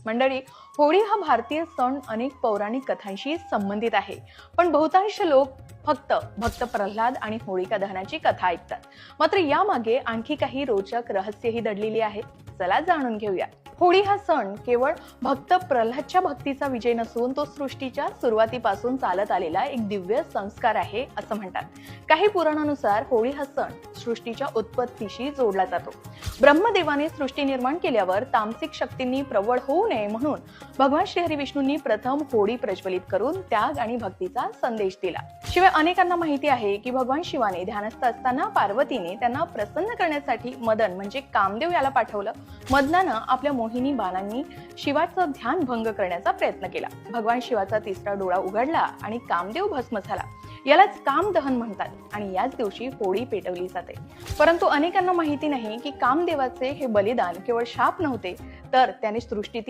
मंडळी, होळी हा भारतीय सण अनेक पौराणिक कथांशी संबंधित आहे. पण बहुतांश लोक फक्त भक्त प्रल्हाद आणि होळिका दहनाची कथा ऐकतात. मात्र यामागे आणखी काही रोचक रहस्यही दडलेली आहेत. चला जाणून घेऊया. होळी हा सण केवळ भक्त प्रल्हादच्या भक्तीचा विजय नसून तो सृष्टीच्या सुरुवातीपासून चालत आलेला एक दिव्य संस्कार आहे असं म्हणतात. काही पुराणानुसार होळी हा सण सृष्टीच्या उत्पत्तीशी जोडला जातो. ब्रह्मदेवाने सृष्टी निर्माण केल्यावर तामसिक शक्तींनी प्रबळ होऊ नये म्हणून भगवान श्रीहरी विष्णूंनी प्रथम होळी प्रज्वलित करून त्याग आणि भक्तीचा संदेश दिला. शिवाय अनेकांना माहिती आहे की भगवान शिवाने ध्यानस्थ असताना पार्वतीने त्यांना प्रसन्न करण्यासाठी मदन म्हणजे कामदेव याला पाठवलं. मदनानं आपल्या मोहिनी बाणांनी शिवाचं ध्यान भंग करण्याचा प्रयत्न केला. भगवान शिवाचा तिसरा डोळा उघडला आणि कामदेव भस्म झाला. यालाच कामदहन म्हणतात आणि याच दिवशी होळी पेटवली जाते. परंतु अनेकांना माहिती नाही की कामदेवाचे हे बलिदान केवळ शाप नव्हते, तर त्याने सृष्टीतील